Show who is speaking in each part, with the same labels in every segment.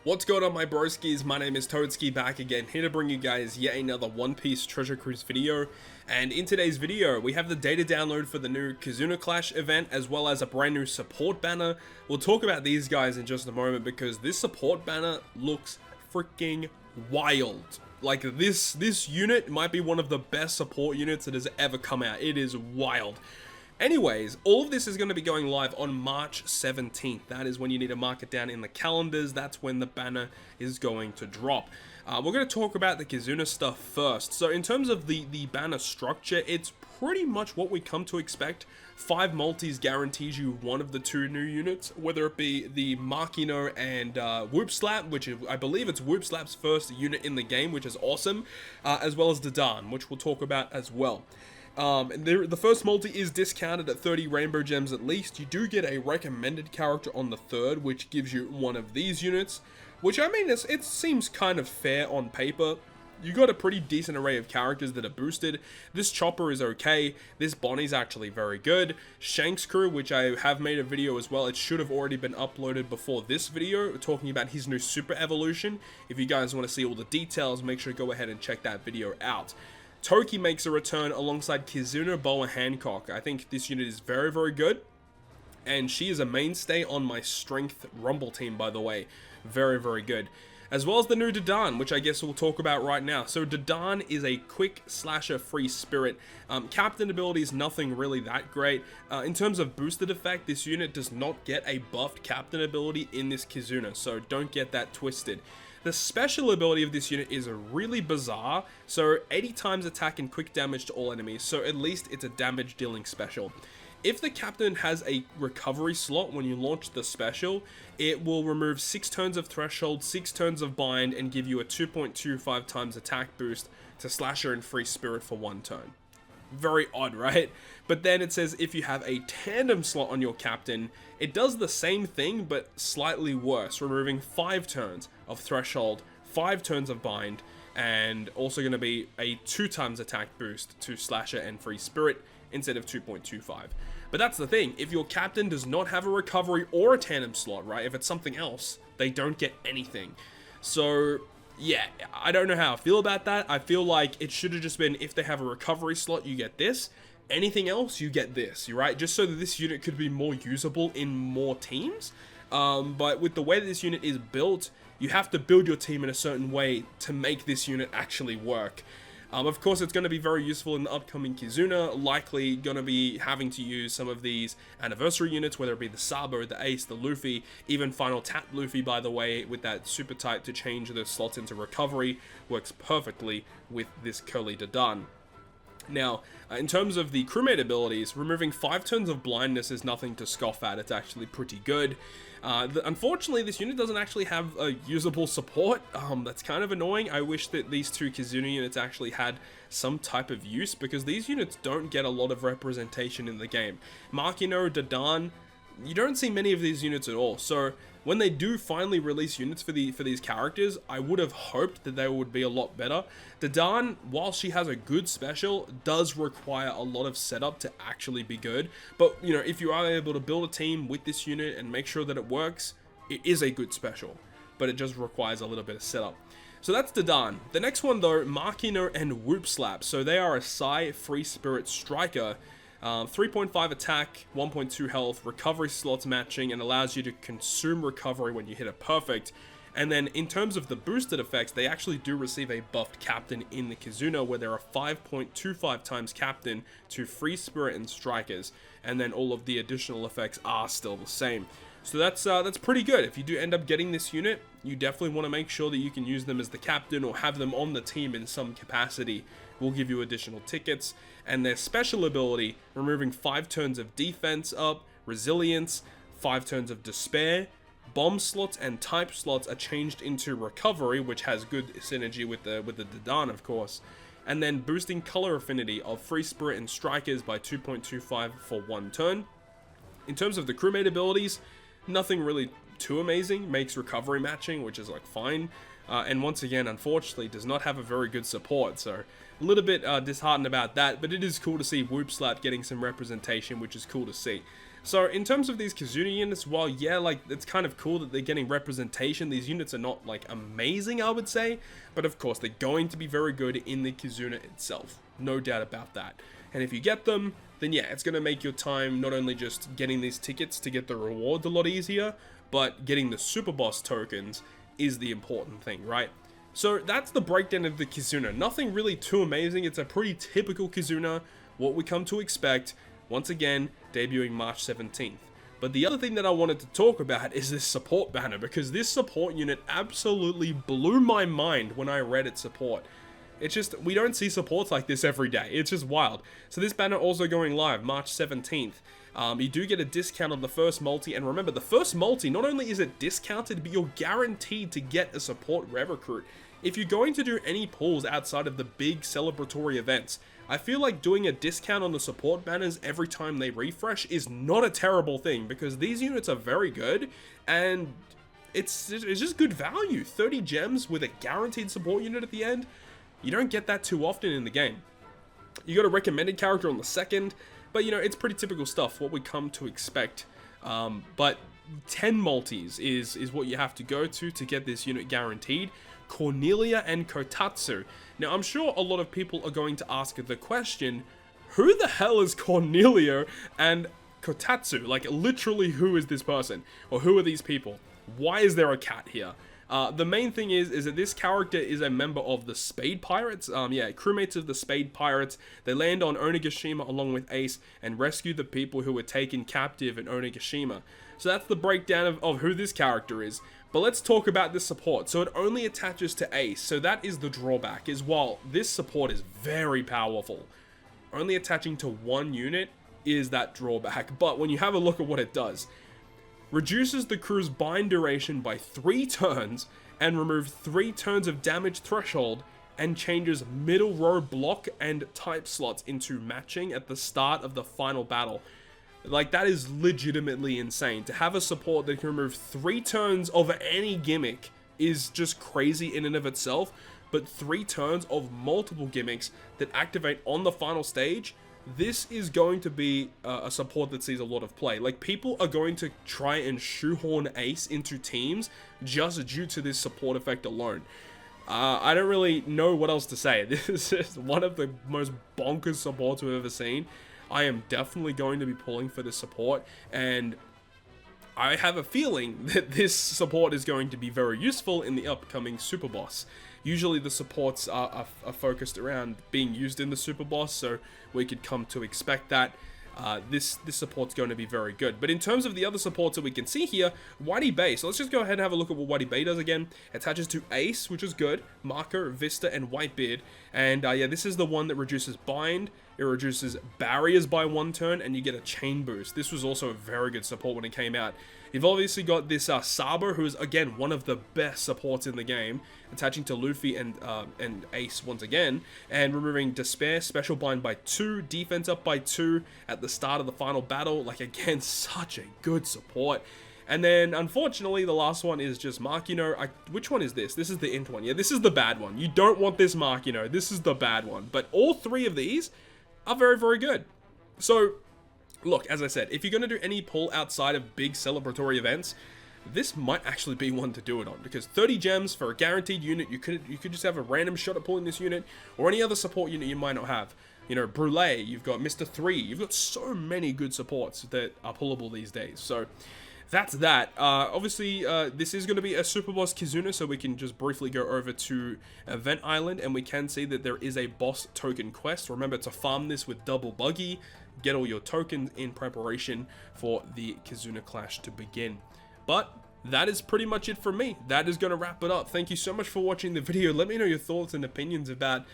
Speaker 1: What's going on, my broskiis? My name is Toadskii, back again, here to bring you guys yet another One Piece Treasure Cruise video. And in today's video, we have the data download for the new Kizuna Clash event, as well as a brand new support banner. We'll talk about these guys in just a moment, because this support banner looks freaking wild. Like, this unit might be one of the best support units that has ever come out. It is wild. Anyways, all of this is going to be going live on March 17th. That is when you need to mark it down in the calendars. That's when the banner is going to drop. We're going to talk about the Kizuna stuff first. So in terms of the banner structure, it's pretty much what we come to expect. 5 multis guarantees you one of the 2 new units, whether it be the Makino and Whoop Slap, which I believe it's Whoop Slap's first unit in the game, which is awesome, as well as Dadan, which we'll talk about as well. The first multi is discounted at 30 rainbow gems at least. You do get a recommended character on the third, which gives you one of these units, which, I mean, it seems kind of fair on paper. You got a pretty decent array of characters that are boosted. This Chopper is okay. This Bonnie's actually very good. Shank's crew, which I have made a video as well. It should have already been uploaded before this video, talking about his new super evolution. If you guys want to see all the details, make sure to go ahead and check that video out. Toki makes a return alongside Kizuna Boa Hancock. I think this unit is very, very good. And she is a mainstay on my strength rumble team, by the way. Very, very good. As well as the new Dadan, which I guess we'll talk about right now. So Dadan is a quick slasher free spirit. Captain ability is nothing really that great. In terms of boosted effect, this unit does not get a buffed captain ability in this Kizuna, so don't get that twisted. The special ability of this unit is really bizarre, so 80 times attack and quick damage to all enemies, so at least it's a damage dealing special. If the captain has a recovery slot when you launch the special, it will remove 6 turns of threshold, 6 turns of bind, and give you a 2.25 times attack boost to slasher and free spirit for 1 turn. Very odd, right? But then it says if you have a tandem slot on your captain, it does the same thing but slightly worse, removing 5 turns of threshold, 5 turns of bind, and also going to be a 2 times attack boost to slasher and free spirit instead of 2.25. But that's the thing, if your captain does not have a recovery or a tandem slot, right, if it's something else, they don't get anything. So yeah, I don't know how I feel about that. I feel like it should have just been, if they have a recovery slot, you get this. Anything else, you get this, right? Just so that this unit could be more usable in more teams. But with the way that this unit is built, you have to build your team in a certain way to make this unit actually work. Of course, it's going to be very useful in the upcoming Kizuna, likely going to be having to use some of these anniversary units, whether it be the Sabo, the Ace, the Luffy, even Final Tap Luffy, by the way, with that super type to change the slots into recovery, works perfectly with this Curly Dadan. Now, in terms of the crewmate abilities, removing 5 turns of blindness is nothing to scoff at. It's actually pretty good. Unfortunately, this unit doesn't actually have a usable support. That's kind of annoying. I wish that these 2 Kizuna units actually had some type of use, because these units don't get a lot of representation in the game. Makino, Dadan, you don't see many of these units at all. So when they do finally release units for these characters, I would have hoped that they would be a lot better. Dadan, while she has a good special, does require a lot of setup to actually be good. But, you know, if you are able to build a team with this unit and make sure that it works, it is a good special. But it just requires a little bit of setup. So that's Dadan. The next one, though, Makino and Whoop Slap. So they are a Psy Free Spirit Striker. 3.5 attack, 1.2 health, recovery slots matching, and allows you to consume recovery when you hit a perfect. And then in terms of the boosted effects, they actually do receive a buffed captain in the Kizuna, where there are 5.25 times captain to free spirit and strikers, and then all of the additional effects are still the same. So that's pretty good. If you do end up getting this unit, you definitely want to make sure that you can use them as the captain or have them on the team in some capacity. Will give you additional tickets. And their special ability, removing 5 turns of defense up, resilience, 5 turns of despair, bomb slots and type slots are changed into recovery, which has good synergy with the Dadan, of course. And then boosting color affinity of free spirit and strikers by 2.25 for 1 turn. In terms of the crewmate abilities, nothing really too amazing. Makes recovery matching, which is like fine. And once again, unfortunately, does not have a very good support, so a little bit disheartened about that, but it is cool to see Whoop Slap getting some representation, which is cool to see. So in terms of these Kizuna units, while yeah, like it's kind of cool that they're getting representation, these units are not like amazing, I would say, but of course they're going to be very good in the Kizuna itself, no doubt about that. And if you get them, then yeah, it's going to make your time not only just getting these tickets to get the rewards a lot easier, but getting the super boss tokens is the important thing, right? So that's the breakdown of the Kizuna. Nothing really too amazing. It's a pretty typical Kizuna, what we come to expect. Once again, debuting March 17th. But the other thing that I wanted to talk about is this support banner, because this support unit absolutely blew my mind when I read its support. It's just, we don't see supports like this every day. It's just wild. So this banner also going live March 17th. You do get a discount on the first multi, and remember, the first multi, not only is it discounted, but you're guaranteed to get a support rev recruit. If you're going to do any pulls outside of the big celebratory events, I feel like doing a discount on the support banners every time they refresh is not a terrible thing, because these units are very good, and it's just good value. 30 gems with a guaranteed support unit at the end, you don't get that too often in the game. You got a recommended character on the second, but you know, it's pretty typical stuff, what we come to expect. But 10 multis is what you have to go to get this unit guaranteed. Cornelia and Kotatsu. Now, I'm sure a lot of people are going to ask the question, who the hell is Cornelia and Kotatsu? Like, literally, who is this person? Or who are these people? Why is there a cat here? The main thing is that this character is a member of the Spade Pirates. Yeah, crewmates of the Spade Pirates. They land on Onigashima along with Ace and rescue the people who were taken captive in Onigashima. So that's the breakdown of who this character is. But let's talk about this support. So it only attaches to Ace. So that is the drawback, is while this support is very powerful, only attaching to one unit is that drawback. But when you have a look at what it does, reduces the crew's bind duration by 3 turns and removes 3 turns of damage threshold, and changes middle row block and type slots into matching at the start of the final battle. Like, that is legitimately insane. To have a support that can remove 3 turns of any gimmick is just crazy in and of itself, but 3 turns of multiple gimmicks that activate on the final stage, this is going to be a support that sees a lot of play. Like, people are going to try and shoehorn Ace into teams just due to this support effect alone. I don't really know what else to say. This is one of the most bonkers supports we've ever seen. I am definitely going to be pulling for this support, and I have a feeling that this support is going to be very useful in the upcoming Super Boss. Usually the supports are focused around being used in the Super Boss, so we could come to expect that. This support's going to be very good. But in terms of the other supports that we can see here, Whitey Bay. So let's just go ahead and have a look at what Whitey Bay does again. Attaches to Ace, which is good, Marker, Vista, and Whitebeard. And yeah, this is the one that reduces bind. It reduces barriers by 1 turn, and you get a chain boost. This was also a very good support when it came out. You've obviously got this Sabo, who is again one of the best supports in the game, attaching to Luffy and Ace once again, and removing Despair, special bind by 2, defense up by 2 at the start of the final battle. Like, again, such a good support. And then, unfortunately, the last one is just Makino. Which one is this? This is the int one. Yeah, this is the bad one. You don't want this Makino. This is the bad one. But all 3 of these are very, very good. So, look, as I said, if you're going to do any pull outside of big celebratory events, this might actually be one to do it on, because 30 gems for a guaranteed unit, you could just have a random shot at pulling this unit, or any other support unit you might not have. You know, Brule, you've got Mr. 3, you've got so many good supports that are pullable these days. So that's that. Obviously, this is going to be a Super Boss Kizuna, so we can just briefly go over to Event Island, and we can see that there is a boss token quest. Remember to farm this with double buggy, get all your tokens in preparation for the Kizuna Clash to begin. But that is pretty much it from me. That is going to wrap it up. Thank you so much for watching the video. Let me know your thoughts and opinions about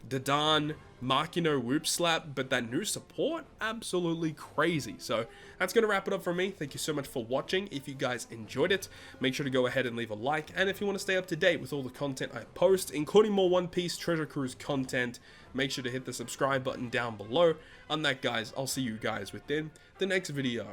Speaker 1: Dadan, Makino, Whoop Slap, but that new support, absolutely crazy. So that's going to wrap it up for me. Thank you so much for watching. If you guys enjoyed it, make sure to go ahead and leave a like. And if you want to stay up to date with all the content I post, including more One Piece Treasure Cruise content, make sure to hit the subscribe button down below. On that, guys, I'll see you guys within the next video.